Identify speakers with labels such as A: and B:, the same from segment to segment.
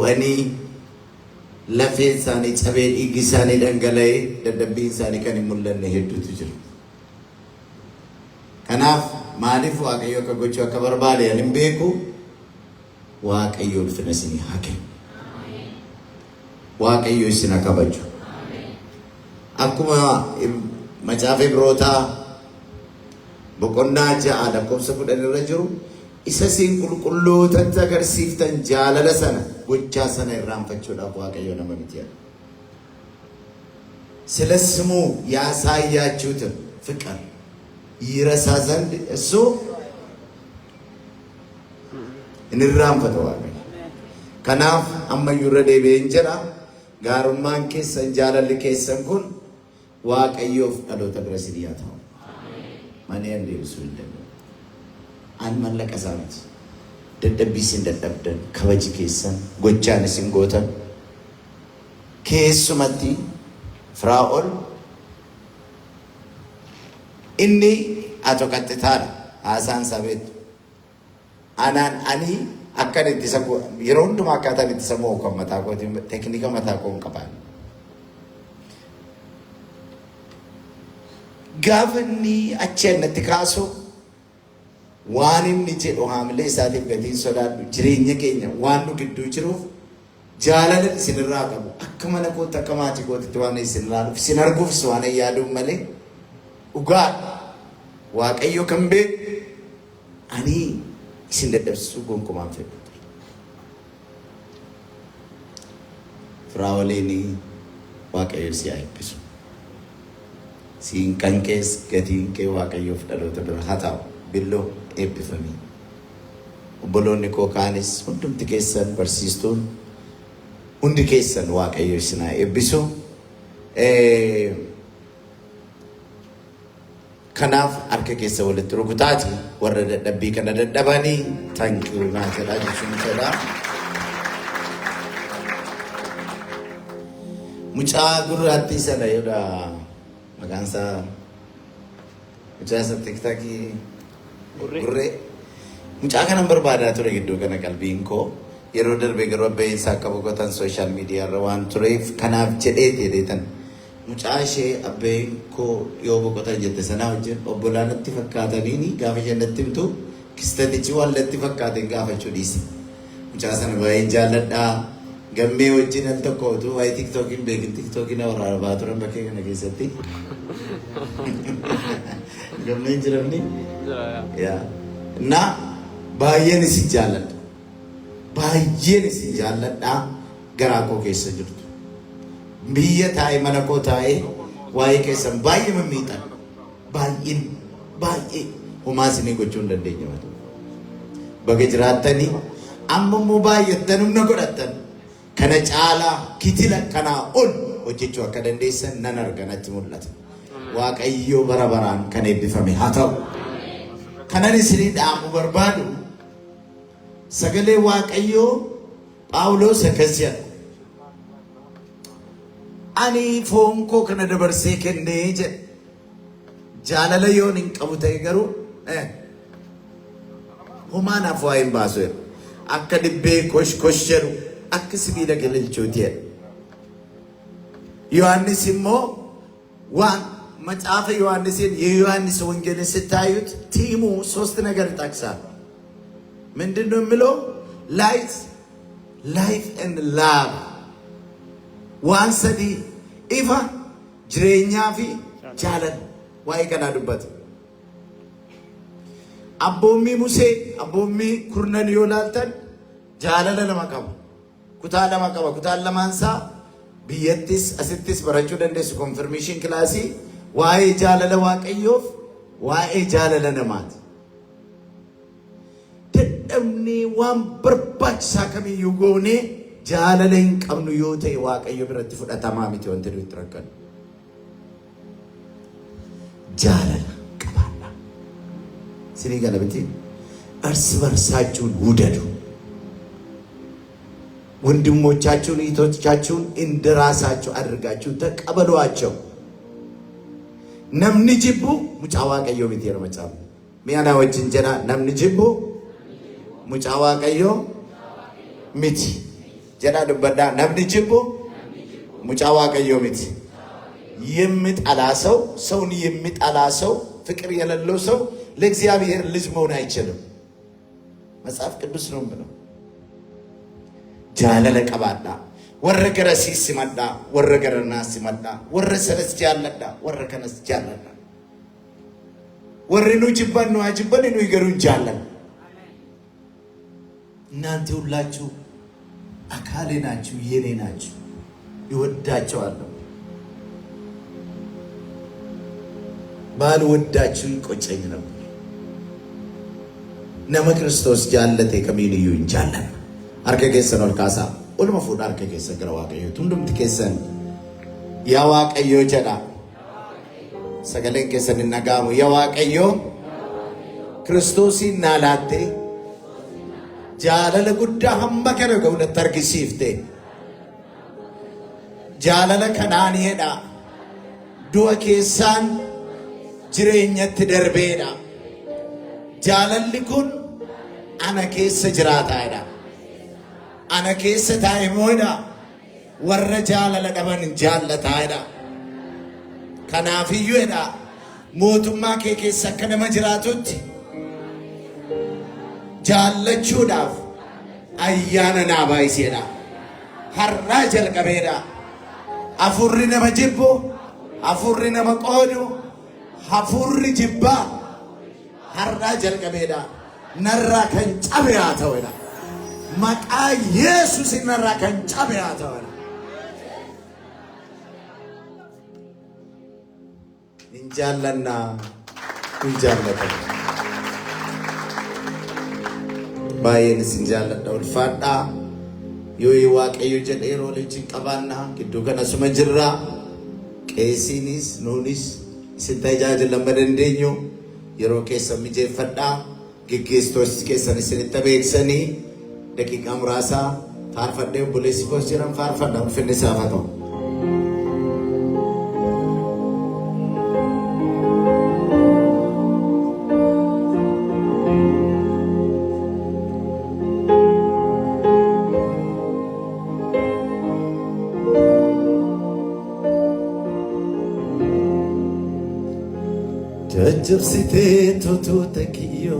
A: Wani lafeen isaanii cabee dhiigi isaanii dhangala'ee dadhabbiin isaanii kan hin mul'anne hedduutu jiru. Kanaaf maaliif Waaqayyo akka gochuu akka barbaade hin beeku. Waaqayyo ulfina isinii haa kennu. Waaqayyo isin haa kabaju. Akkuma macaafa Ibrootaa boqonnaa 6 lakkoofsa 10 irra jiru isa isin qulqullootatti agarsiiftan jaalala sana gochaa sana irraanfachuudhaaf Waaqayyo nama miti. ስለ ስሙ ያሳያችሁትን ፍቅር ይረሳ ዘንድ እሱ እንራንፈተዋል። ከናፍ አመዩረ ደቤን ጀራ ጋሩማን ኬሰን ጃለል ኬሰን ኩን waaqayyoof dhaloota bira siniyaa ta'u. Mani an deebisuu hin danda'u. An mallaqa isaa miti. Dadhabbii isin dadhabdan kabaji keessan gochaan isin gootan keessumatti Firaa'ol inni atoqaxxitaadha haasaan sabeetu. Ani akkan itti isa yeroo hundumaa akkaataan itti isa mo'u kan mataa kootiin teeknika mataa koo hin qaban. Gaafa inni achi annatti kaasu waan inni jedhu haamilee isaatiif gatiin sodaadhu jireenya keenya waan nu gidduu jiruuf jaalala isinirraa qabu. Akka mana kootti akka maatii kootitti waan isinirraa dhufu isin arguufis waan yaaduun malee dhugaa Waaqayyo kan beeku ani isin dadhabsiisuu gonkumaan fedhu. Firaa'oliin Waaqayyo si haa eebbisu. Siin kan kees gatiin kee Waaqayyoof dhaloota bira haa ta'u. Billoo eebbifamii. Obboloonni koo kaanis hundumti keessan barsiistuun hundi keessan Waaqayyo isin haa eebbisu. Kanaaf harka keessa walitti rukutaati warra dadhabbii kana dadhabanii tankii naa jedhaa jechuun jedhaa. Mucaa gurraattii sana yoodha maqaan isaa mucaa isa tiktaakii gurree. Mucaa kanan barbaadaa ture gidduu kana qalbiin koo yeroo darbee garuu abbayeensaa akka boqotan sooshaal miidiyaa irra waan tureef kanaaf jedhee jedheetan. Mucaa ishee abbeen koo yoo boqotan jette sanaa wajjin obbolaanatti fakkaataniini gaafa jennatti himtu kistatichi waan latti fakkaateen gaafachuu dhiise. Mucaa sana baay'een jaalladhaa. Gammee wajjin al tokko utuu waa'ee tiktookiin beekin tiktookiin waraabaa turan bakkee kana keessatti. Gammeen jiramni? Na baay'een isin jaalladha. Baay'een isin jaalladhaa garaa koo keessa jirtu. Biyya taa'ee mana koo taa'ee waa'ee keessan baay'ee mimmiidhan. Baay'ee homaa isinii gochuu hin dandeenye. Baga jiraattanii amma immoo baay'attan humna godhattan. Kana caalaa kitila kanaa ol hojjechuu akka dandeessan nan arga natti mul'ata. Waaqayyo bara baraan kan eebbifame haa ta'u. Kanan isinii dhaamu barbaadu sagalee Waaqayyoo Phaawulos akkas jedha. Ani foon koo kana dabarsee kennee jedha. Jaalala yoon hin qabu ta'e garuu homaa naaf waa hin baasu jedha. Akka dibbee kosh jedhu. Akka sibiila galilchooti jedha. Yohaannis immoo waan macaafa Yohaannisiin የዮሐንስ ወንጌልን ስታዩት ቲሙ 3 ነገር ይጠቅሳል። ምንድነው የሚለው? ላይፍ ኤንድ ላቭ ዋን ሰዲ ኢፋ ጅሬኛ ፊ ጃለል ዋይ ከናዱበት አቦሚ ሙሴ አቦሚ ኩርነን ዮላልተን ጃለለ ለማቀሙ kutaa lama qaba. Kutaan lamaansaa biyyattis asittis barachuu dandeessu. Konfirmeeshin kilaasii waa'ee jaalala Waaqayyoof waa'ee jaalala namaati. Dadhabnee waan barbaachisaa kamiyyuu goonee jaalala hin qabnu yoo ta'e Waaqayyo biratti fudhatamaa miti wanti nuti rakkannu. Jaalala qabaadha. Sinii gala miti እርስ በርሳችሁን ውደዱ. ወንድሞቻችሁን እህቶቻችሁን እንደራሳችሁ አድርጋችሁ ተቀበሏቸው። ነምኒ ጅቡ ሙጫ Waaqayyo miti yeroo macaafa mi'ana wajjin jedha namni jibbu mucaa Waaqayyo miti. jedha dubbadha namni jibbu mucaa waaqayyoo miti የሚጠላ ሰው ሰውን የሚጠላ ሰው ፍቅር የሌለው ሰው ለእግዚአብሔር ልጅ መሆን አይችልም መጽሐፍ ቅዱስ ነው ብለው ጃለለ ቀባዳ ወረገረ ሲስመዳ ወረገረና ሲመዳ ወረሰለስ ጃለዳ ወረከነስ ጃለዳ ወርኑ ጅባን ነው አጅባን ነው ይገሩን ጃለን እናንተ ሁላችሁ አካሌ ናችሁ የኔ ናችሁ ይወዳቸዋለሁ ባልወዳችሁ ይቆጨኝ ነበር ነመ ክርስቶስ ጃለቴ ከሚልዩ እንጃለን አርከጌሰን ወልካሳ ኦልማ ፉድ አርከጌሰ ገራዋቀዩ ቱንዱም ትከሰን ያዋቀዩ ጀዳ ሰገለን ከሰን ነጋሙ ያዋቀዩ ክርስቶስ ናላቴ ጃለለ ጉዳ ሐመከረ ገውደ ተርጊሲፍቴ ጃለለ ከናኒሄዳ ዱአ ኬሳን jireenyatti darbeedha jaalalli kun ana keessa jiraataadha ana keessa taa'imoodha warra jaalala dhaban jaallataadha kanaafiyyuudha mootummaa kee keessa akka nama jiraatutti jaallachuudhaaf ayyaana naa baay'iseedha har'aa jalqabeedha afurri nama jibbu afurri nama qoodu hafurri jibba har'a jalqabeedha narraa kan cabe haa ta'uudha maqaa Yesuus narraa kan cabe haa ta'uudha injaallanna injaallata baay'een isin jaalladha ulfaadha yoo waaqayyo jedhee roolichi qabaanna gidduu kana suma jirra qeesiinis nuunis isin tajaajila madandeenyu yeroo keessa mijeeffadhaa geggeessitoos keessan isinitti beeksanii daqiiqaa muraasa faarfadhee obboleessi koos jiran faarfadha ulfinni isaaf haa ta'u. जबसिते तो तकियो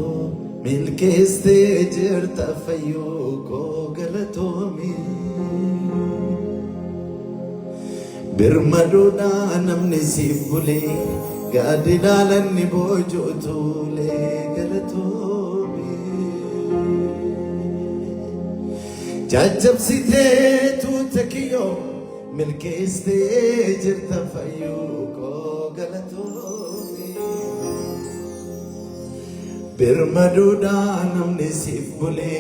A: मिलकेस्ते जरता फयो को गलतों में बिरमडोना नमने सिफुले गादिलालन निबोजो तोले गलतों में जबसिते तो तकियो मिलकेस्ते जरता फयो को गलतों birmaduda namni sifule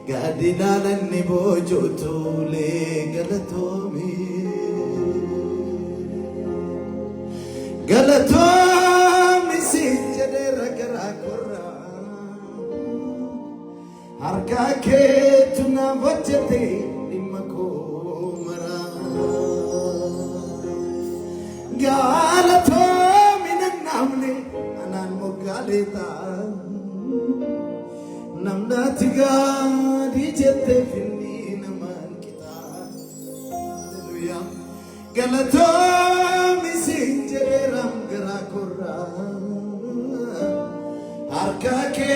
A: gadilalan ni bojotule galatomi sinjade ragara korra harka ke tuna vajjate nimako mara galatomi namne anan mogaleta namnatiga dijete finni naman kita haleluya galatomi sinjere ram gara korra harka ke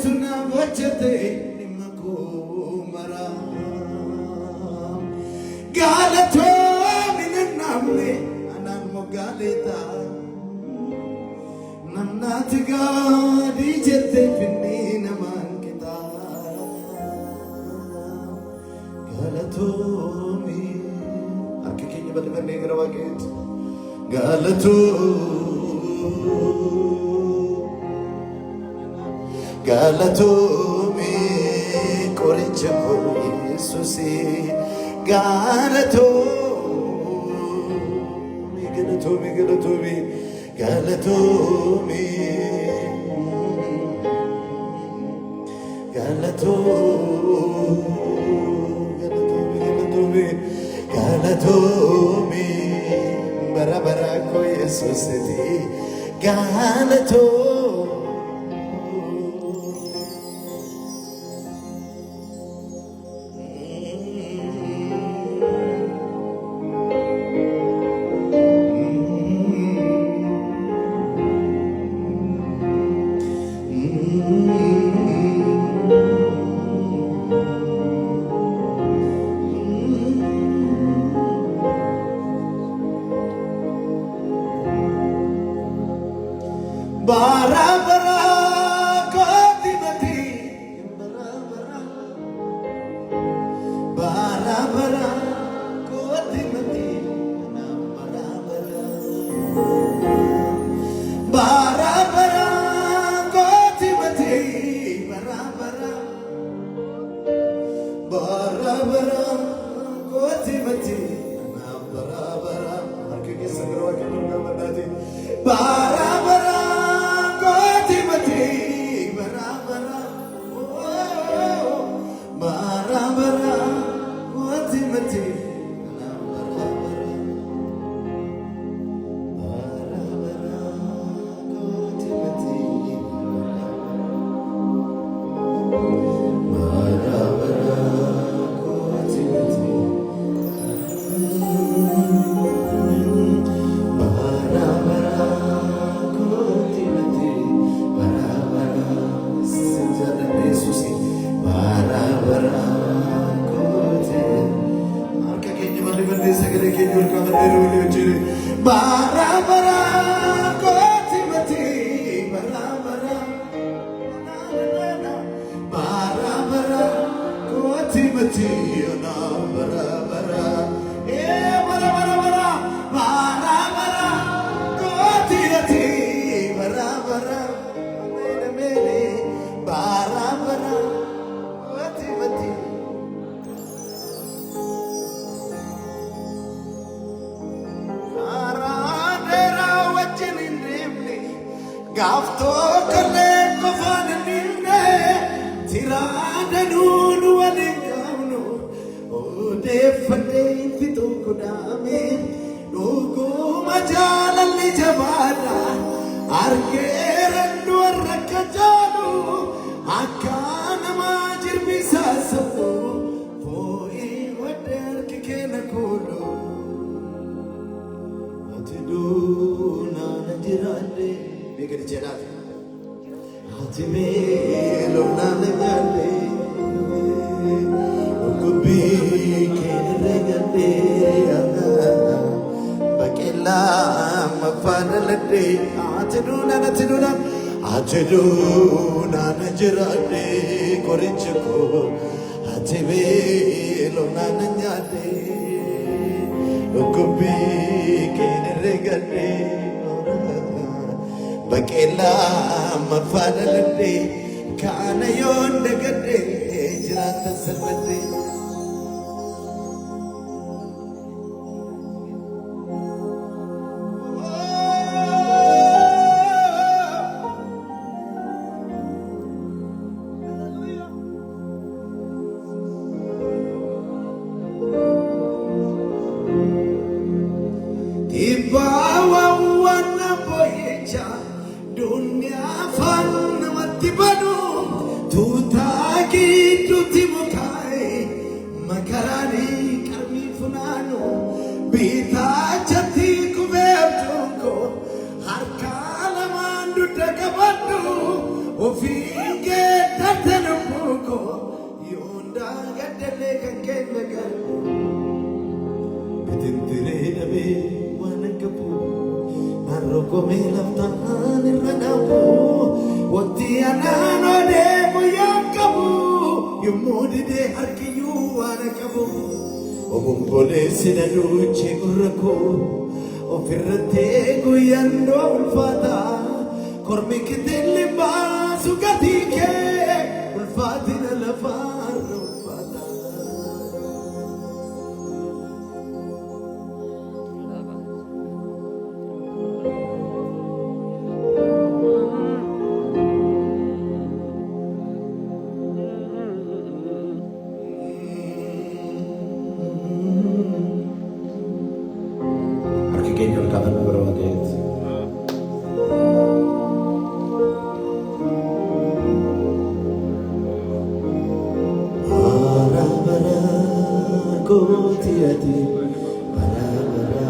A: tuna vajjate nimako mara galatomi namne anan mogaleta namnatiga dijete finni naman galatomi harka keenya bal'ifannee gara waaqeetti galatomi qoricha koo Yesuusi galatomi galatomi galatomi bara bara ko Yesuus ti galatomi bara koti mati na bara bara bara bara koti mati bara bara bara bara koti mati na bara bara arke sagarwa ke durga mandati bara bara koti mati bara bara bara bara koti mati na bara bara bara bara koti mati bara bara koti mati bara bara koti mati bara bara sejada Yesus bara bara koti arka kenya mari bande sagale kenya ul kamar beru le bara bara koti mati bara bara bara bara koti mati na bara bara bara bara bara bara bara koti mati bara bara mere mere bara bara koti mati Aradera wajjin indemne gafto kale kofan ninne tirada nun walingamno ode fane fitu kudame dogo majalalli jabada argerandu arkajalu akana majir bisasu foi wader kikena kulo atiduna najirande begari jedate atimelo nanagande okubi kenregande bakela mafadalade atiduna najirande korinchko atimelo nanagande okubi kenregande bakela mafadalade kana yonde gade jirata sabate Ibawa wana boyecha dunia fan matibadu tutaki tutimukai makarani kami funano bita jati kubebtuko harkala mandu takabadu ofinge tatenuko yonda gadele kankelega bitintire nabe wanagabu naroko melaftan iragabu watiana no de muyakabu yumudide harkiyu wanagabu obumpole sinaluche urako ofirte guyando ulfata kormikite libasu gatike ulfatina lafar ulfata Kenya ul kamar beru adet bara bara koti ati bara bara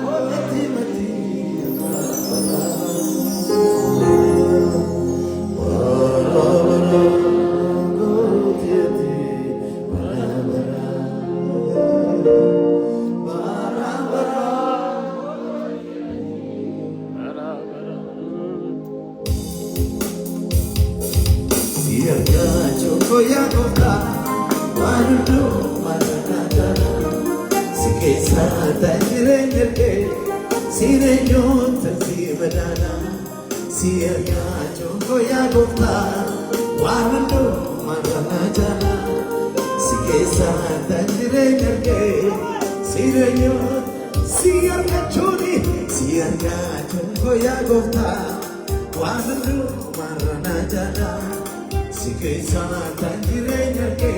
A: koti mati bara bara koti ati bara bara yeah. ya gofta wanundo maranata sike sata jirenge sirenyo tazibadana siya joko ya gofta wanundo maranata sike sata jirenge sirenyo siya chori siya joko ya gofta wanundo maranata sike sata jirenge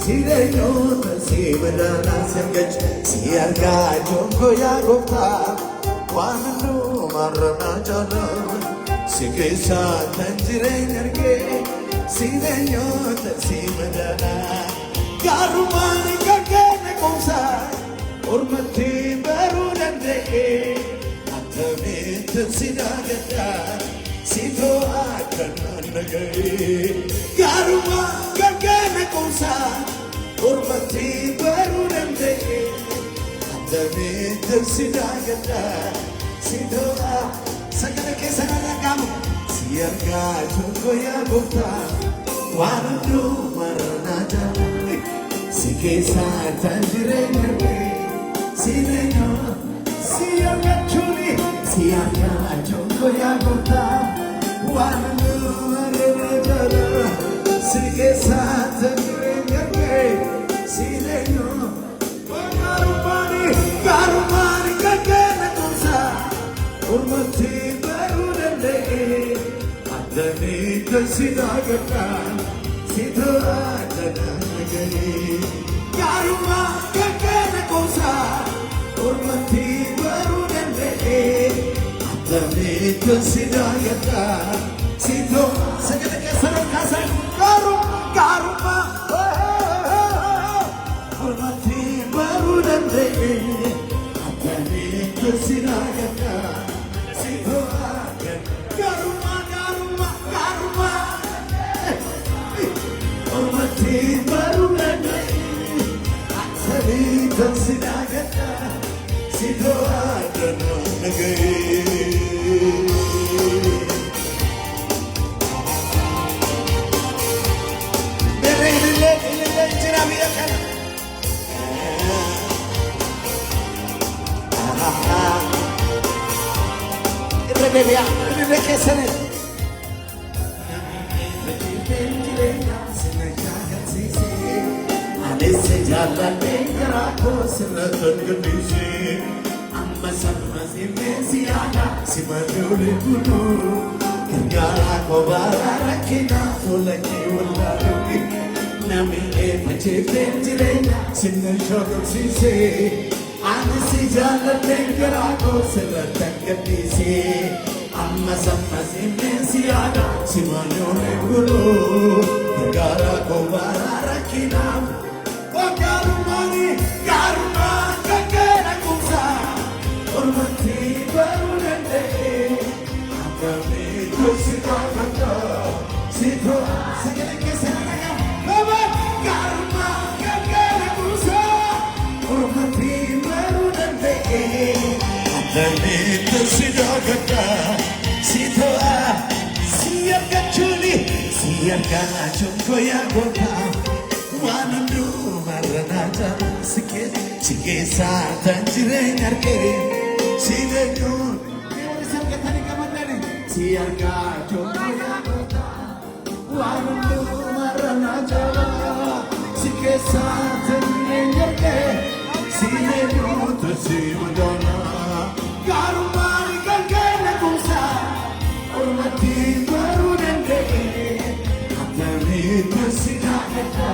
A: sirenyo tazibadana siya joko ya gofta wanundo maranata sike sata jirenge sirenyo tazibadana garumani kagene komsa urmati barunande atame tsidagata sito akananage garuma kagene komsa urmati barunande atame tsidagata sito sagala ke sagala kam siarga joko ya gofta wanundo maranata sike sata jirenge sirenyo siarga chuli siarga joko ya gofta wanundo maranata sike sata jirenge sirenyo garumani kagene komsa urmati barunande atame tsidagata sito akananage garuma kagene komsa urmati barunande atame tsidagata sito sagala ke sarakasa garuma urmati barunande atame tsidagata sito garuma urmati barunande atame tsidagata sito akananage Rebellia, che se ne adesso già la negra cosa la tangisi amma samma si mesiana si mangiole kuno gara ko bara kina fola ki wala ruki nami e pace pentire sinna shodo si se adesso già la negra cosa la tangisi amma samma si mesiana si mangiole kuno gara ko bara kina garuma kagene komsa urmati barunande atame tsidagata sito sagala ke saraya baba garuma kagene komsa urmati barunande atame tsidagata sito siarga chuli siarga joko ya gofta wanundo maranata sike sata jirenge sirenyo siarga tani kamandani siarga joko ya gofta wanundo maranata sike sata jirenge sirenyo tsidagata garumani kagene komsa urmati barunande atame tsidagata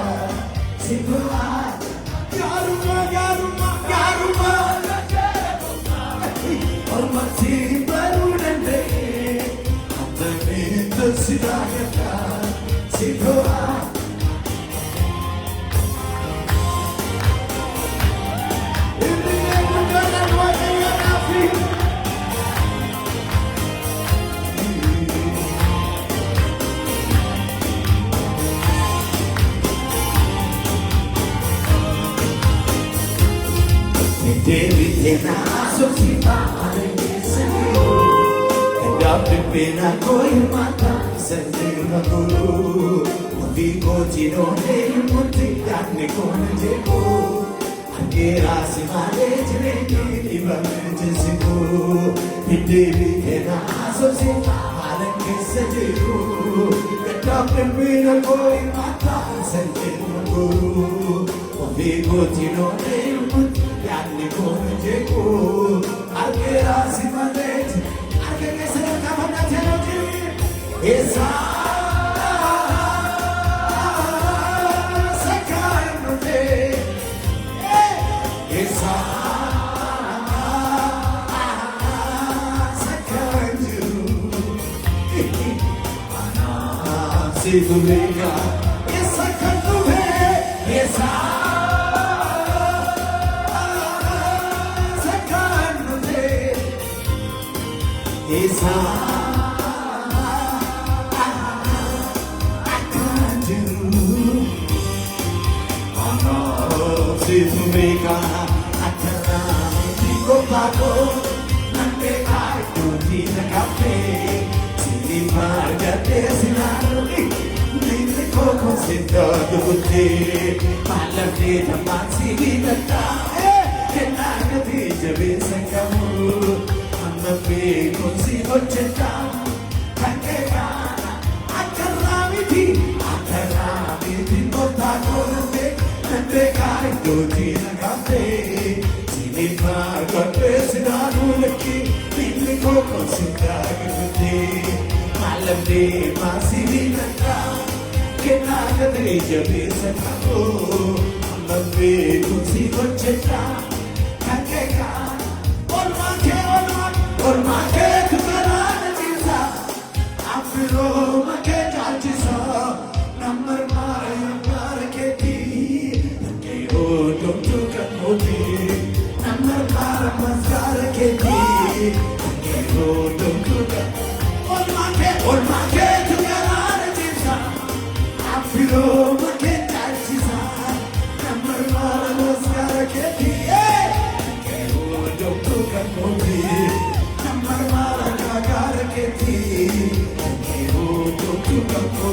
A: sito garuma urmati barunande atame tsidagata sito Devi tena sosipa areseni, endap pena koi mata sendiri guru, Continue muti yanni konjeko Angera simale jireni ibamejesiku Hidevi kena asosi halan kese jiru Betapne pina koi mata senjenu Ovi continue muti yanni konjeko Angera simale jireni kese kamana teroji Esa Sidurega, essa cantuve, essa cantuve, essa cantuve, Sidurega, atara, digo pago, nante ai tutti na cafe, si marga desinaro. Considerado te malate tamasi vidata kenaka dijabe sangamu amape konsi hojeta hakeka akarami nota korte nande kai doti nagape sinima gote sinanu leki niko considerado te malate masi vidata Kenaka dejabe sangamu amape konsi hojeta hakeka olmake kukarana jisa afiro make jajisa namar maraketi ke odom tukati namar maraketi ke odom tukati olmake kukarana jisa afiro make jajisa namar maraketi ke odom tukati namar maraketi ke odom tukati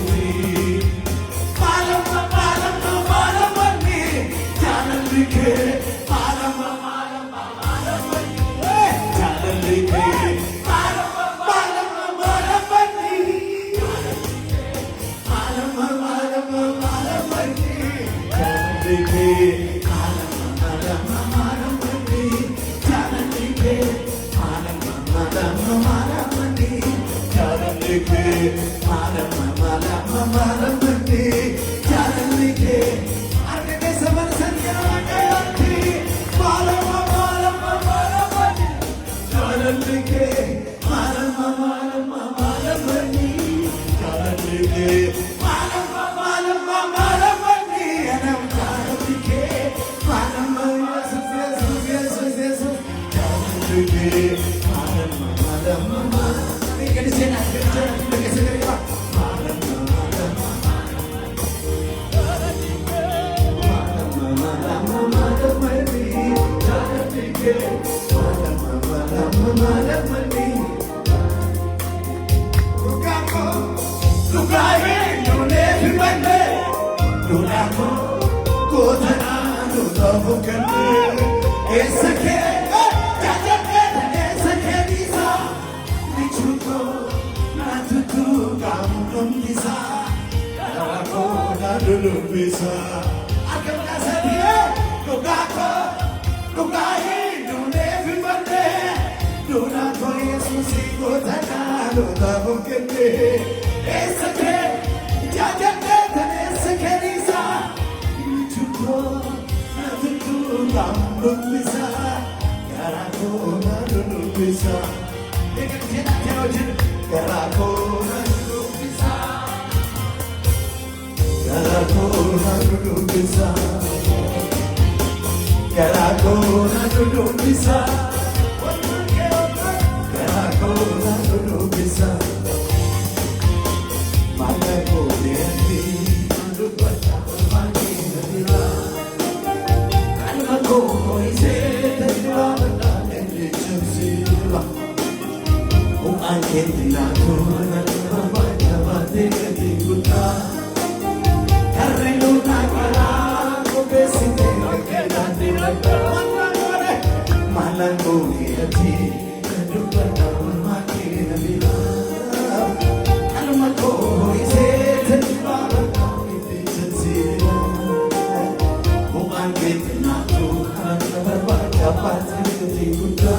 A: Parti Buddha,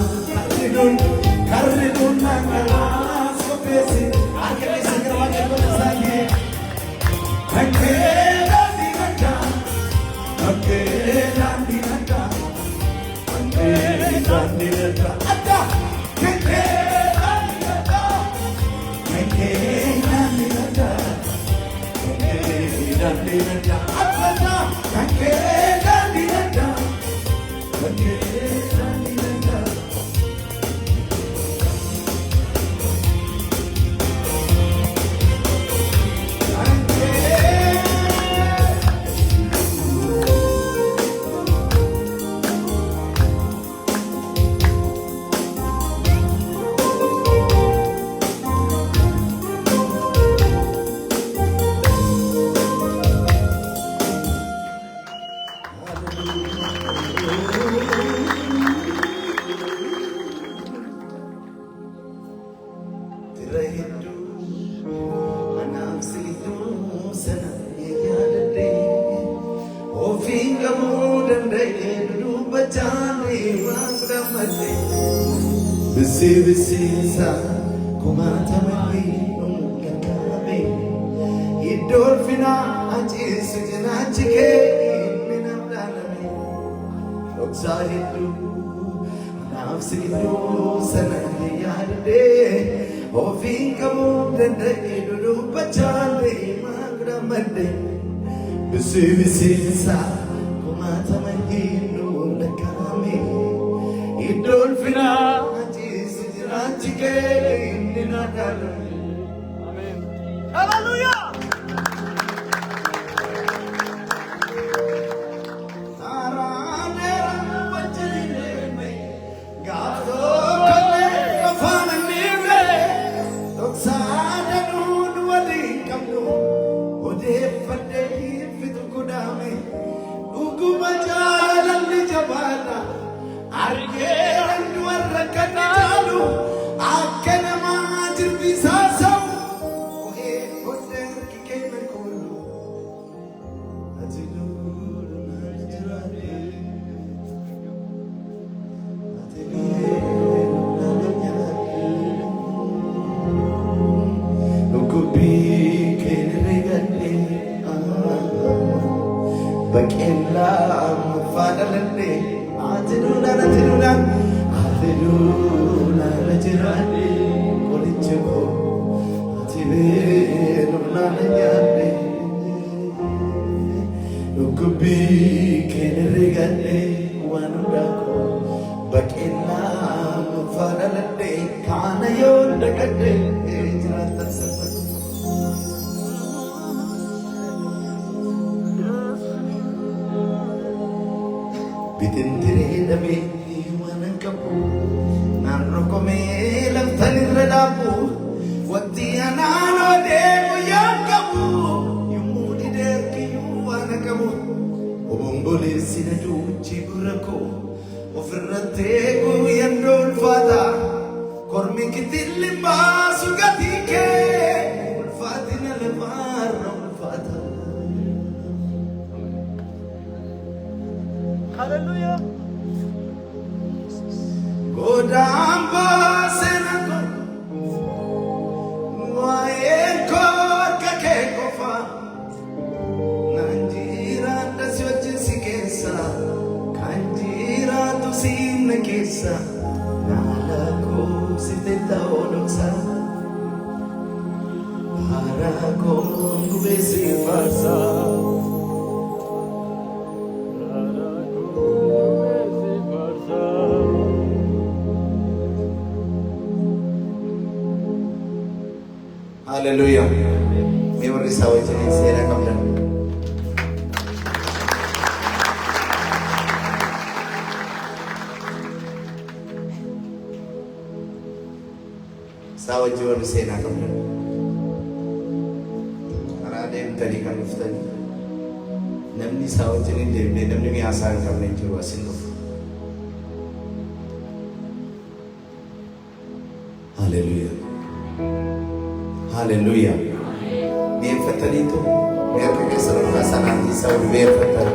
A: Karridun Nangalas, Kopesi, Akeli Sagrava Sagi, Akela Dinaka, Akela Dinaka, Akela Dinaka, Atta, Akela Dinaka, Akela Dinaka, Akela Dinaka, Atta, Akela Dinaka, Akela Bisi kumata mali nungkame idolfina aji sujana chike minamdalame oksahidu nafsidu sanade yadde ofinkamu dende idulu bachale magramade bisi kumata mali nungkame idolfina Amen. Hallelujah. Bitindiri dami iwanan kapu naroko me lam tanir dapu wati anano de yang kapu yumudi de kiyuana kamu obombole sinadu chiburako ofrate go yandol fada kormi kitillimba sugatike fatina lemar fada. Hallelujah. Godamba senako Moaeko kakeko fa Nanjira tasyoche sikesa Kanjira tu sinne kesa Nalako siteta oloksa Harako ngubesi farsa Hallelujah. May we receive it in Sierra Camden. Sawa jual di Sierra Camden. Karena yang tadi kan tadi. Namni sawa jenis dia, namni ni asal Camden jual sini. Hallelujah. Hallelujah. Biar fatal itu, biar kita selalu rasakan kisah biar fatal.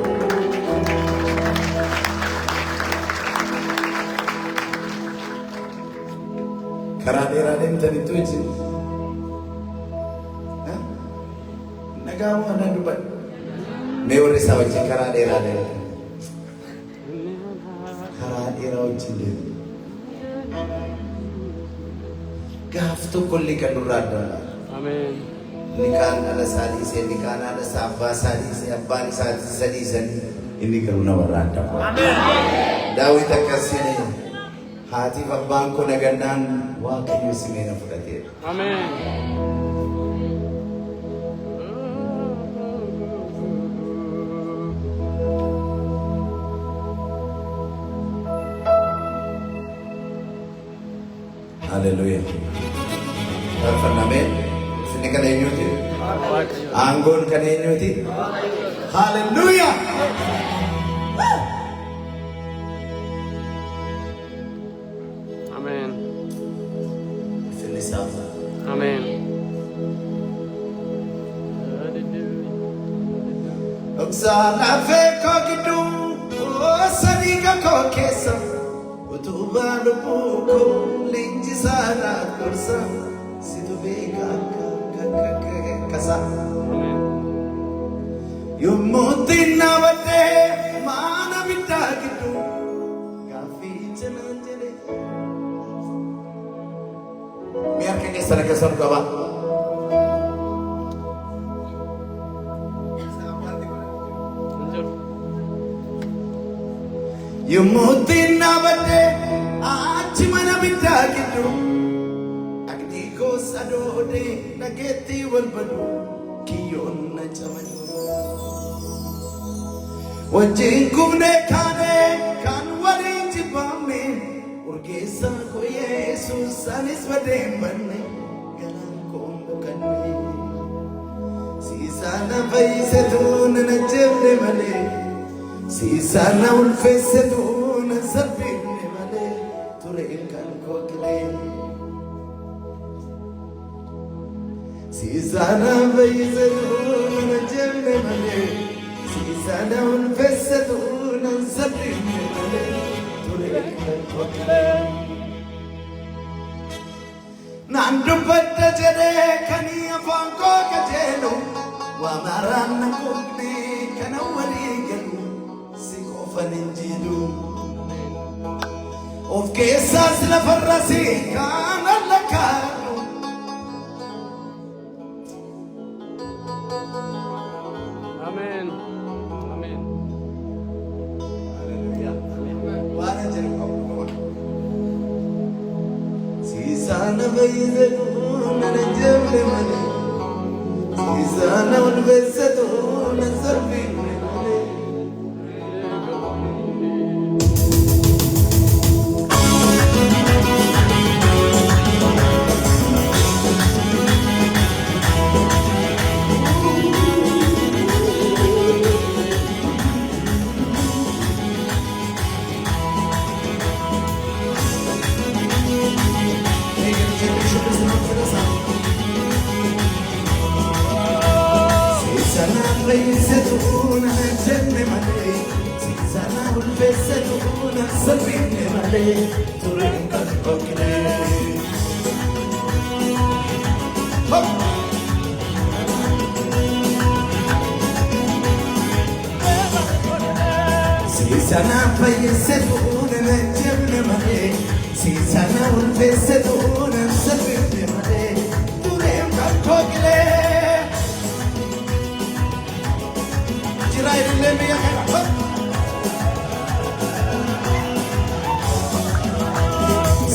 A: karadem tanitu achi. Nagamu ana dubat. Me warri isa wajjin karaa dheeraa deema. Karaa dheeraa wajjin deema. Gaaf tokkollee kan nurraa adda. Ameen. Nikaan ala saadhiisee, nikaan ala abbaa saadhiisee, abbaan isaatii sadiisanii inni garuu namarraa adda. Ameen. Daawit akkas jedhee haatiif abbaan koo nagannaan Waaqayyo simee na fudhateera. Ameen. Hallelujah. Amen. Sini kan enyuti. Anggon kan enyuti. Hallelujah. Amen. Sini sama. Amen. Oksana fe kokidu, osani ka kokesa, utuba lupuko. Linji sana kursa situ beka kasa yumutin nawate mana bitta gitu kafi jananjele biar kenge sana kesor kawa yumutin nawate mana bitta gitu akdi ko sadode nageti walbadu kiyon na chamani wajin kumne kane kan wali jibame urgesa ko yesus anis wade manne galan ko kanne sisana vaise tun na jebne male sisana ulfese tun sabbi Sisana bayzadun jemne male Sisana unfesadun sabrimne male Turekan kokle Nandu patta jere kani afanko kajelo Wa maran kokne kana wali galu Sikofan injilu Of kesas la farrasi kana lakar Amen. Amen. Hallelujah. Wana jere ko. Sisana bayzadun jemne male Sisana unfesadun sabrimne male Bayzaduna jenne male Sisana ulfesaduna sabine male Turenkan kokile Sisana bayzaduna jenne male Sisana ulfesaduna sabine male Turenkan kokile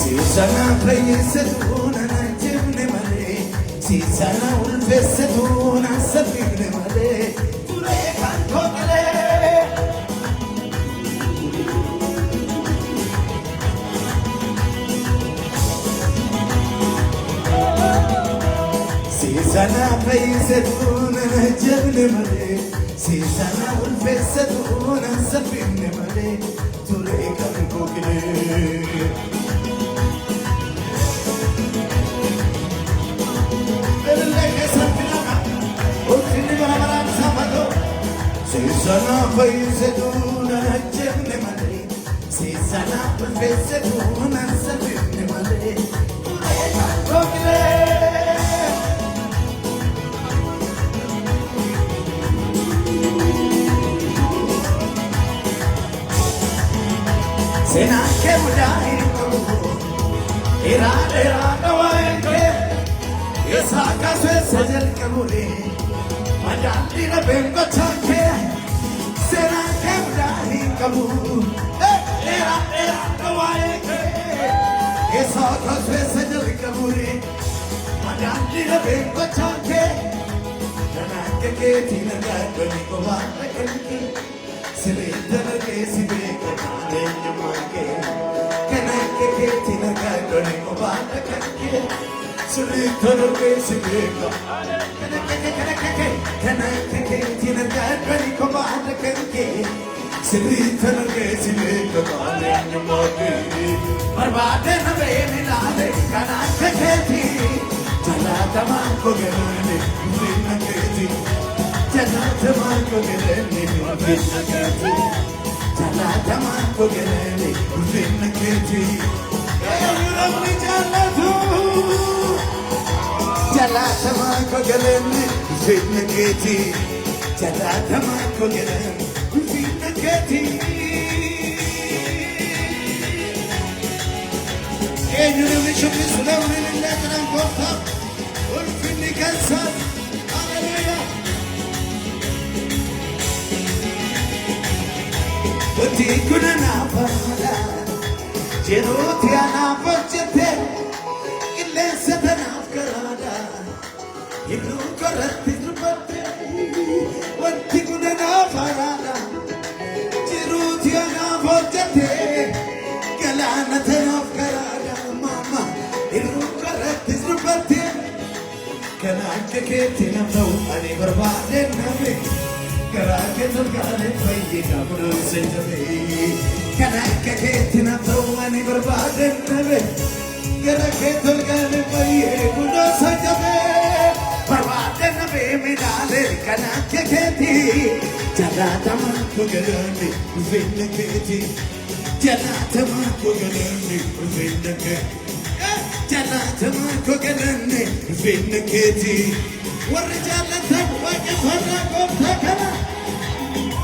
A: Sisana bayzaduna jemne male Sisana ulfesaduna sabine male Turekan kokle Sisana bayzaduna jemne male Sisana ulfesaduna sabine male Turekan kokle Sisana bayzaduna jemne male Sisana ulfesaduna sabine male sena ke mudai kamu era era kawae ke esa kaswe sajal kamure madandi na bengo chake sena ke mudai kamu era era kawae ke esa kaswe sajal kamure madandi na bengo chake kana ke tina ga gani ko va kanki Silindar ke sibe ko ne nyamake kana ke tina ga gani ko va kanki Silindar ke sibe ko kana ke tina ga gani ko va kanki Silindar ke sibe ko ne nyamake barbad na be milale kana ke thi chala tama ko gane ne ke Jana jaman ko geleni, vinna keti. Jana jaman ko geleni, vinna keti. Ramni jana tu. Jana jaman ko geleni, vinna keti. Jana jaman ko geleni, vinna keti. Enyuru vishumi sunavuni nilakran kota, ulfinni kansa. Hallelujah. Oti kunana parada, jeruti ana pachete, ille satana karada, ilu karati drupate. Oti kunana parada, jeruti ana pachete, kalana tana karada, mama, ilu karati drupate. Kana ke tina no ani barbade nabe. Kara ke tulgane paye kabru se jabe kana ke tina to ani barbade nabe kara ke tulgane paye kudo se jabe barbade nabe milale kana ke thi jada tama ko galane vinne ke thi jada tama ko galane vinne ke jada tama ko galane vinne ke thi warjala tak wa ke phara ko thakana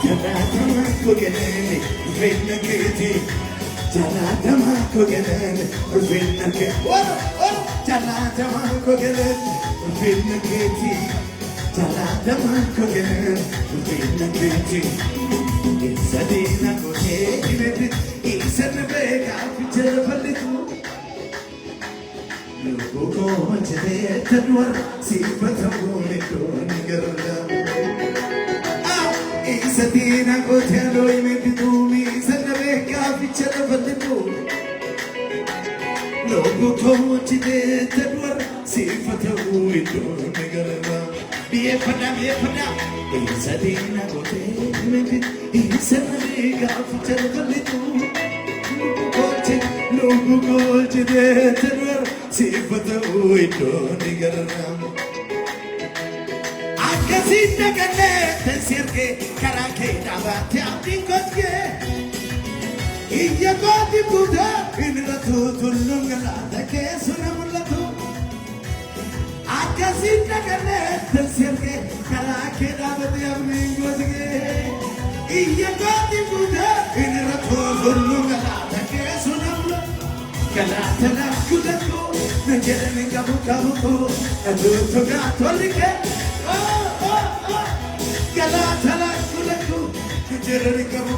A: Jana jama ko gelene, vinna keti. Jana jama ko gelene, vinna keti. Jana jama ko gelene, vinna keti. Jana jama ko gelene, vinna keti. Isadina ko hekine, isan bega pichar palitu. Logo ko majde tanwar, sifat hamone ko nigarla. Isatina ko thelo me pitumi sanave kya pichara badtu logo ko chide tanwar sifata hui to nigarna biye pada Isatina ko thelo me pitumi sanave kya pichara badtu logo ko chide tanwar sifata hui to nigarna Kasita kane tesirke karake dabate abdingoske Iya godi buda inratu tullungala dake sunamulatu Kasita kane tesirke karake dabate abdingoske Iya godi buda inratu tullungala dake sunamulatu Kalatana kudako najere ngabu kabu adu toga tolike Galatala kulaku, kujeri kamu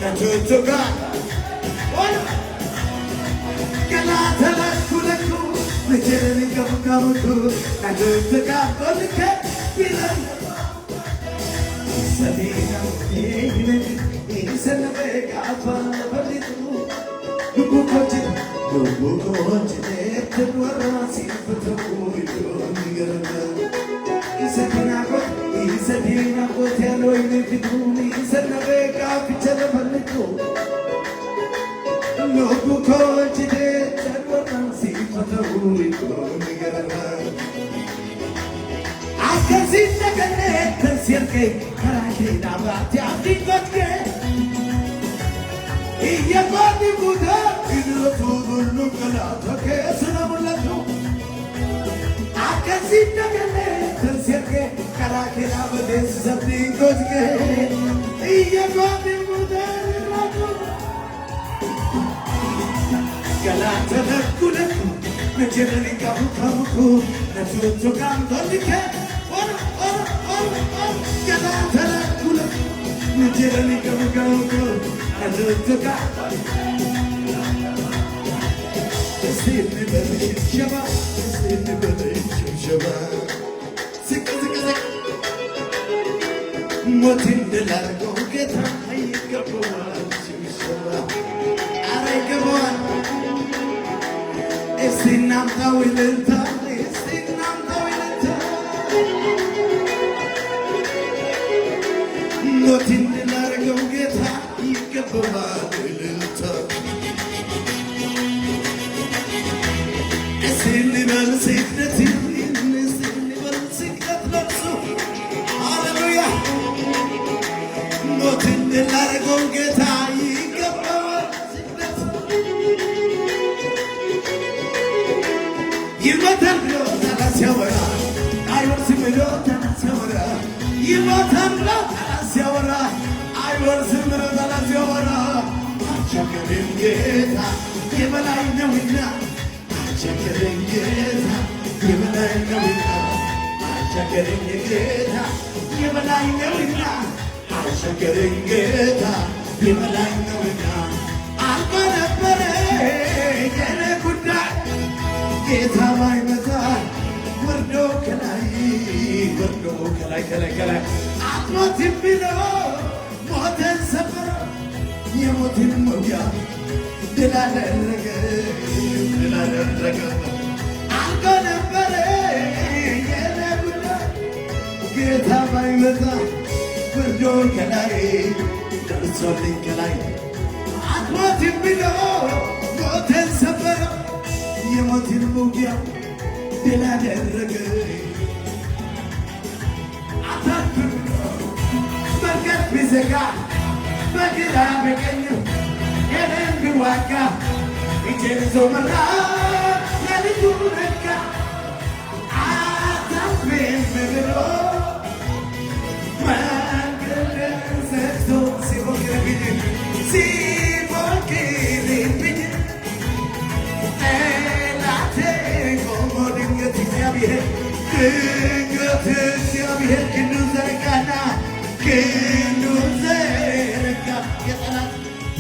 A: na tutuga. Galatala kulaku, kujeri kamu na tutuga. Olike bilang. Sabina ini sana bega apa balitu. Lugu koci terwara sifatu itu nigarna. Isadina ko thelo me pitumi sana bega pichara balitu. Lugu koci terwara sifatu itu nigarna. Kasita kane kasirke karake dabate abdingoske Iya godi buda inratu dullungala thake sunamulatu Kasita kane kasirke karake dabate abdingoske Iya godi buda inratu Galata kule Nijerani kamu kamu na tutu kandolike Galata kule Nijerani kamu kamu na tutu kandolike Sini beli shaba Sini beli shaba Sika sika sika Motin de largo geta Ay kapuan shaba Aray kapuan Sinam tawilenta, sinam tawilenta. Notin de largo geta, ikabawilenta. Sinibal sikati, sinibal sikat lapsu. Hallelujah. Notin de largo geta, ከላይ አጥሞትም ብሎ ሞተን ሰፈረ የሞትን መውጊያ ድል አደረገ አልቆ ነበረ የኔ ጉዳይ ጌታ ባይመጣ ወርዶ ከላይ ደርሶልኝ ከላይ አጥሞትም ብሎ ሞተን ሰፈረ የሞትን መውጊያ ድል አደረገ Bizega, bagila bekenyu, eden biwaka, ijen zomara, nani kureka, atam bimero, magre zeto, si bokiri bidin, elate como dingati jabihe, kinu zargana.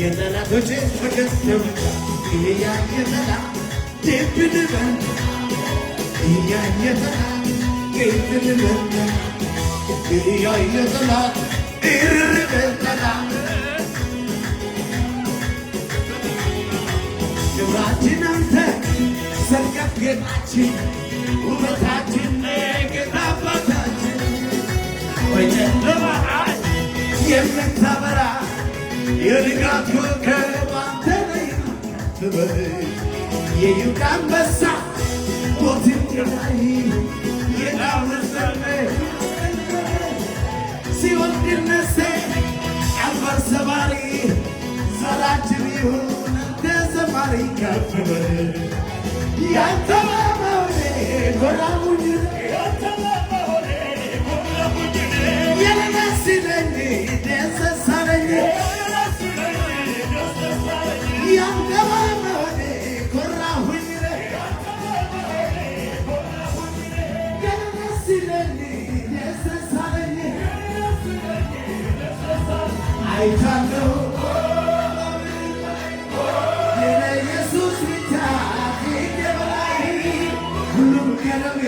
A: የጠላቶቼ ተከስተውታ እያየተላ ድብድበን እያየተላ ድብድበን እያየተላ እርርበተላ ክብራችን አንተ ሰልቀት ጌጣችን ውበታችን ጌታ አባታችን ወጀለባ የምታበራ የንጋት ኮከብ አንተ ነህ ትበል የይሁዳ አንበሳ ሞትን ገዳይ የዳዊት ዘር ሲኦል ድል ነሣኝ ቀንበር ሰባሪ ዘራችን ይሁን እንደ ዘማሪ ከፍ በል ያንተ መሆኔ ጎራሙኝ የለነስለኝ ደስ አለኝ ያንተ መሆኔ ኮራሁኝ የለነስለኝ ደስ አለኝ አይቻለሁ የኔ ኢየሱስ ብቻ ከእኔ በላይ ሁሉም ገረቤ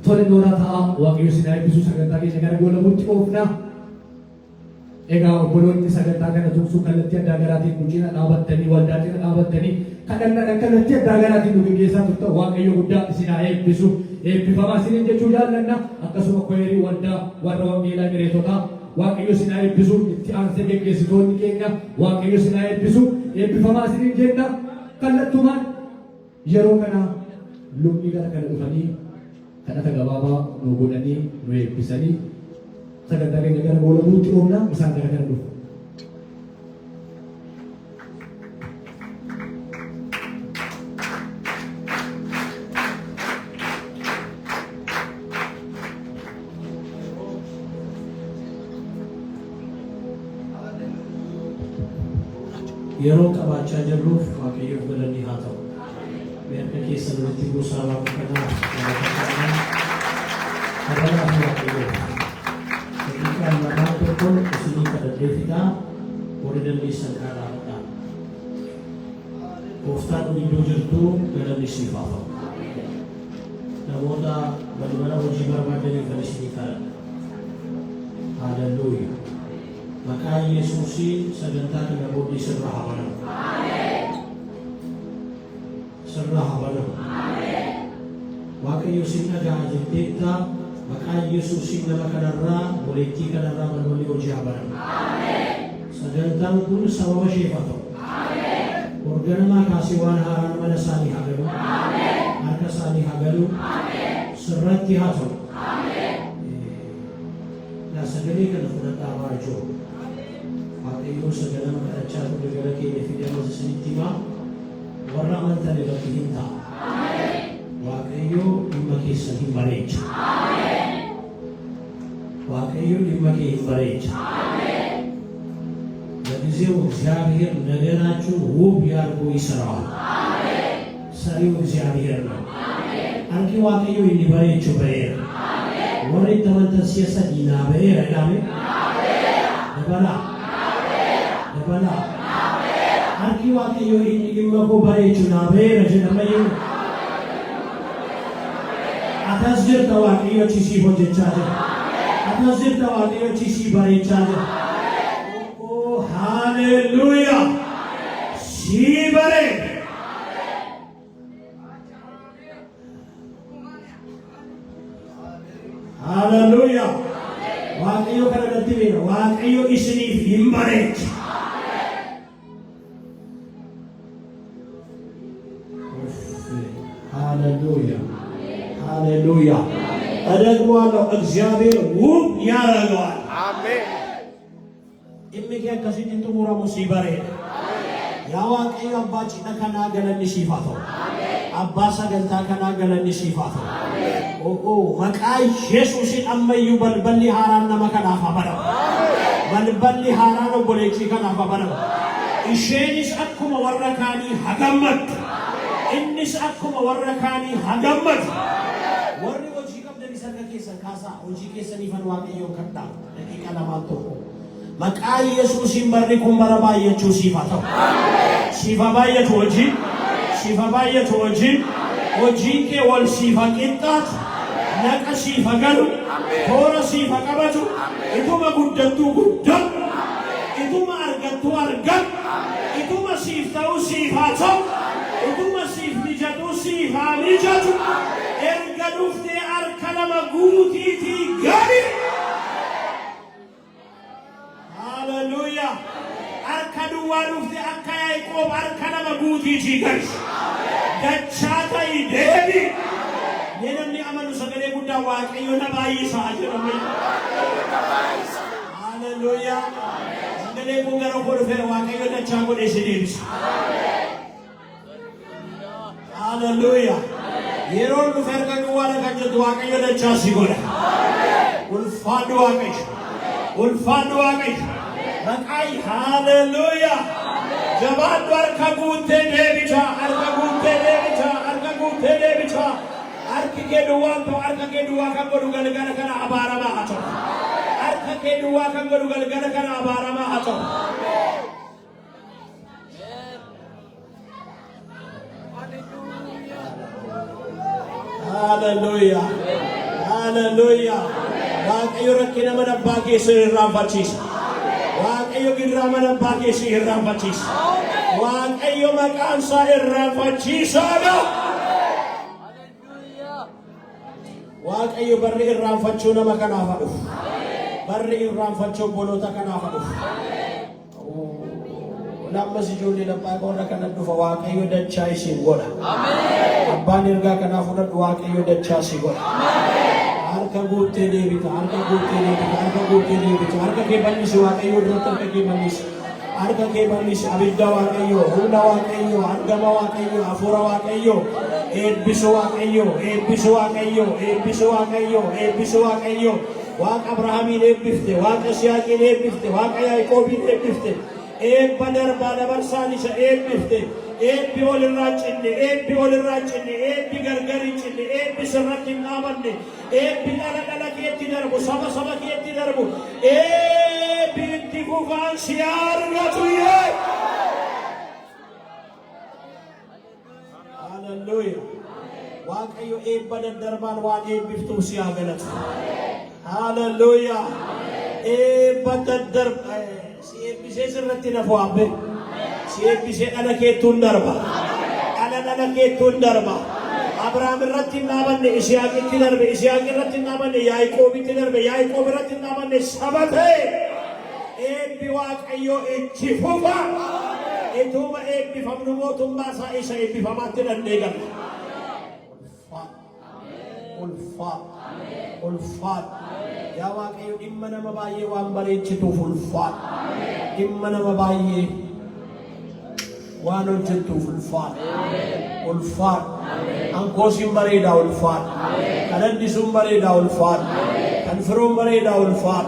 B: Tole Noora ta'a Waaqayyo si eebbisu sagantaa keenya gara goolabuutti oofna. Egaa obboloonni sagantaa kana tuqsuu kallattii adda garaatiin guddina dhaabattanii waldaatiin dhaabattanii kadhannaa kallattii adda garaatiin nu gaggeessaa turte Waaqayyo guddaa isin eebbisu eebbifamaa isiniin jechuu jaallanna. Akkasuma koyerii waldaa warra wangeelaa mireetotaa Waaqayyo isin eebbisu itti aansee gaggeessitoonni keenya Waaqayyo isin eebbisu eebbifamaa isiniin jenna. Kallattumaan yeroo kana lubni gara kana dhufanii kadhata gabaabaa nu godhanii nu eebbisanii sagantaa keenya gara goolabuutti oofna isaan gara dhufu. yeroo qabaachaa jirruuf waaqayyoof galanni haa ta'u. Beerka keessa nutti buusaa waan kanaaf kadhannaa waaqayyoo. Daqiiqaan lamaan tokko isinii kadhadhee fidaa warri dandeessan kadhaadha. Gooftaan iddoo jirtu galanni siif haa ta'u. Namoota balbala hojii barbaadaniif kan isinii kadhadha. Hallelujah. Maka Yesusi sagantaa kana booddee sirra haa banamu. Sirra haa banamu. Waaqayyo sin dhaga'a jetteetta maqaa Yesuusiin nama kanarraa walitti kanarraa balballi hojii haa banamu. Sagantaan kun sababa isheef haa ta'u. Organamaa kaasee waan haaraan mana isaanii haa galu. Harka isaanii haa galu. Sirratti haa ta'u. Sagalee kana fudhadhaa baachuu. Waaqayyo sagalee kadhachaa ture gara keenya fidee amma isinitti himaa warra amantan irratti hin ta'a. Waaqayyo dhimma keessan hin bareecha. Waaqayyo dhimma kee hin bareecha. ለጊዜው እግዚአብሔር ነገራችሁን ውብ ያርጎ ይሰራዋል። ሰሪው እግዚአብሔር ነው። አንቺ waaqayዮ ይባረክሽ በኤር warri tamantan siyaasa diinaa ba'eera jedhame dabala harki waaqayyo inni dhimma koo bareechu naa ba'eera jedhama yoo atas jirta waaqayyo chisii hojjechaa jira atas jirta waaqayyo chisii bareechaa jira. Oh hallelujah sii bareeda. Hallelujah. Waaqayyo kana irratti beena. Waaqayyo isiniif hin bareecha. Hallelujah. Hallelujah. እደግመዋለሁ እግዚአብሔር ውብ ያደርገዋል። አሜን። ኢሚኬ akkasitti xumuramu sii bareeda. Yaa waaqayyo abbaa cidha kanaa galanni siif haa ta'u. Abbaa sagantaa kanaa galanni siif haa ta'u. Maqaa Yesuusiin ammayyuu balballi haaraan nama kanaaf haa banamu. Balballi haaraan obboleettii kanaaf haa banamu. Isheenis akkuma warra kaanii haa gammaddu. Innis akkuma warra kaanii haa gammadu. Warri hojii qabdanis harka keessan kaasaa hojii keessaniifan waaqayyoon kadhaa daqiiqa lamaan tokko. Maqaa Yesuusiin barri kun bara baay'achuu siif haa ta'u. Siif haa baay'atu hojiin. Siif haa baay'atu hojiin. Hojiin kee wal siif haa qixxaatu. Naqa siif haa galu. Toora siif haa qabatu. Ituma guddattuu guddatu. Ituma argattuu argatu. Ituma siif ta'u siif haa ta'u. Ituma siif mijatu siif haa mijatu. Erga dhuftee harka nama guutiitii gadi. Hallelujah. Harka duwwaa dhuftee akka Yaaqoob harka nama guutiitii gadi. Dachaa ta'i deebi. Namni amanu sagalee guddaa waaqayyo na baay'isaa jedhame. Hallelujah. Sagalee kun gara koo dhufeera waaqayyo dachaa godhee si deebisa. Hallelujah. Yeroo dhufe erga duwwaadha kan jettu waaqayyo dachaa si godha. Ulfaadhu waaqayyo. Ulfaadhu waaqayyo. Maqaayi hallelujah. Jabaadhu harka guuttee deebita. Harka guuttee deebita. Harka guuttee deebita. Harki kee duwwaan ta'u harka kee duwwaa kan godhu galgala kana abaaramaa haa ta'u. Harka kee duwwaa kan godhu galgala kana abaaramaa haa ta'u. Hallelujah. Hallelujah. Waaqayyo rakkina mana abbaa keessa irraanfachiisa. Waaqayyo gidiraa mana abbaa keessa irraanfachiisa. Waaqayyo maqaan isaa irraanfachiisaadha. Waaqayyo barri irraanfachuu nama kanaaf haa dhufu. Barri irraanfachuu obboloota kanaaf haa dhufu. Nammas ijoollee laphaa qorra kana dhufa waaqayyo dachaa isin godha. Abbaan ergaa kanaaf fudhadhu waaqayyo dachaa si godha.
C: harka guuttee deebita, harka guuttee deebita, harka guuttee deebita, harka kee bal'isi Waaqayyoo duratti harka kee bal'isi. Harka kee bal'isi abidda Waaqayyoo, humna Waaqayyoo, argama Waaqayyoo, hafuura Waaqayyoo, eebbisu Waaqayyoo, eebbisu Waaqayyoo, eebbisu Waaqayyoo, eebbisu Waaqayyoo. Waaqa Abrahaamiin eebbifte, Waaqa Yisihaaqiin eebbifte, Waaqa Yaaqoobiin eebbifte. Eebba darbaa dabarsaan isa eebbifte. Eebbi ol irraa cinne, eebbi ol irraa cinne, eebbi gargar hin cinne, eebbi sirratti hin dhaabanne, eebbi dhala keetti darbu, saba keetti darbu, eebbi itti fufaan si argatu yee. Hallelujah. Waaqayyo eebba daddarbaan waan eebbiftuuf si haa galatu. Hallelujah. Eebba daddarbaan si eebbisee sirratti nafu abbe. Si eebbisee dhala keettuun darba. Dhala keettuun darba. Abrahaam irratti hin dhaabanne, Yisihaaqitti darbe, Yisihaaq irratti hin dhaabanne, Yaaqoobitti darbe, Yaaqoob irratti hin dhaabanne, saba ta'e. Eebbi Waaqayyoo itti fufa. Ituma eebbifamnu mootummaa isaa isa eebbifamaatti dandee gala. Ulfaat. Ulfaat. Yaa Waaqayyo dhimma nama baay'ee waan bareechituuf ulfaat. Dhimma nama baay'ee waan hojjettuuf ulfaat. Ulfaat. Ankoosiin bareedaa ulfaat. Kan addisuun bareedaa ulfaat. Kan firoon bareedaa ulfaat.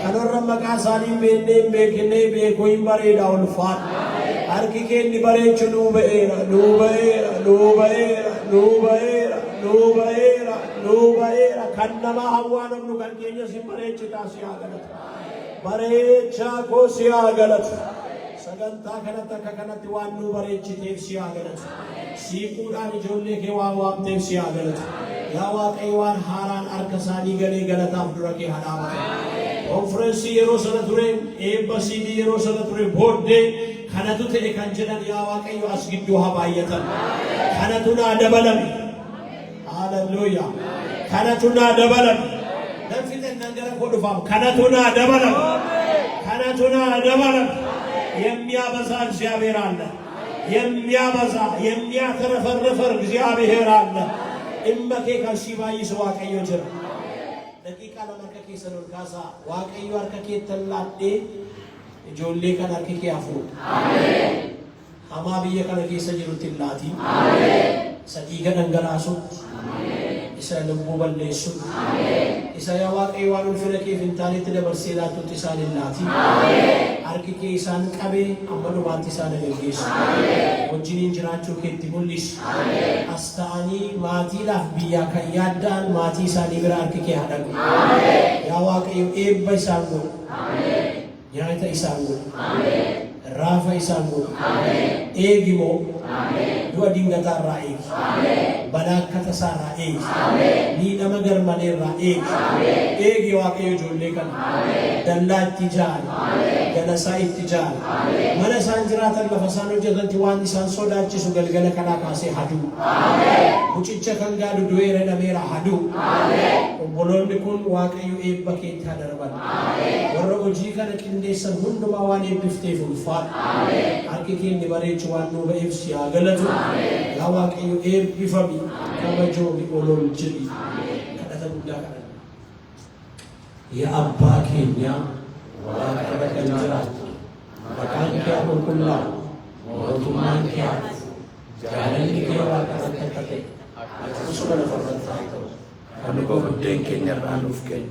C: Kan warra maqaa isaanii beeknee hin beeknee beekuu hin bareedaa ulfaat. Harki keenni bareechu nuu ba'eera, nuu ba'eera, nuu ba'eera, nuu ba'eera, nuu ba'eera, nuu ba'eera. Kan namaa hawwaanamnu kan keenya si bareechitaa si haa galatu. Bareechaa koo si haa galatu. Sagantaa kanatti akka kanatti waan nuu bareechiteef si haa galatu. Siiquudhaan ijoollee kee waan waamteef si haa galatu. Yaa Waaqayyo waan haaraan harka isaanii galee galataaf dura kee haa dhaabatu. Konferensii yeroo sana ture, eebba siidii yeroo sana ture booddee kanatu ta'e kan jedhan yaa Waaqayyo as gidduu haa baay'atan. Kanatu naa dabalame. Hallelujah. Kanatu naa dabalame. Danfiten nan gara koo dhufaam. Kanatu naa dabalame. Kanatu naa dabalame. የሚያበዛ እግዚአብሔር አለ። የሚያበዛ የሚያተረፈርፈር እግዚአብሔር አለ። እመኬ ከሲባይስ ዋቀዮ ጅራ ደቂቃ ለመከኬ ሰሎን ካሳ ዋቀዮ አርከኬ ተላዴ ጆሌ ከናርከኬ አፉ አሜን አማ ብየ ከነኬ ሰጅሩት ላቲ አሜን ሰዲ ገደንገራሱ አሜን isa lubbu balleessu isa yaa Waaqayyo waan ulfina kee fintaanitti dabarsee laattutti isaan illaati harki kee isaan qabee amma dhumaatti isaan geggeessu wajjiniin jiraachuu keetti mul'isu as ta'anii maatiidhaaf biyyaa kan yaaddaan maatii isaanii bira harki kee haa dhaqu yaa Waaqayyo eebba isaan godhu nyaata isaan godhu raafa isaan godhu eegimoo du'a dingataa irraa eegi balaa akka tasaa irraa eegi miidhama garmalee irraa eegi Waaqayyo ijoollee kana dallaa itti ijaaru galasaa itti ijaaru mana isaan jiraatan lafa isaan hojjetanti waan isaan sodaachisu galgala kanaa kaasee haduu mucicha kan gaadu du'eera dhameera haduu obboloonni kun Waaqayyo eebba keetti haa darban warra hojii kana qindeessan hundumaa waan eebbifteef ulfaadhu harki keenni bareechu waan nuu ba'eef si haa galatu yaa Waaqayyo eebbifami kabajoomi olool jedhi kadhata guddaa kadhata yaa abbaa keenya waaqa irra kan jiraattu maqaan kee haa qulqullaa'u mootummaan kee haa dhufu jaalalli kee waaqa irratti akka ta'e akkasuma lafa irratti haa ta'u kan nu buddeen keenya irraa nuuf kennu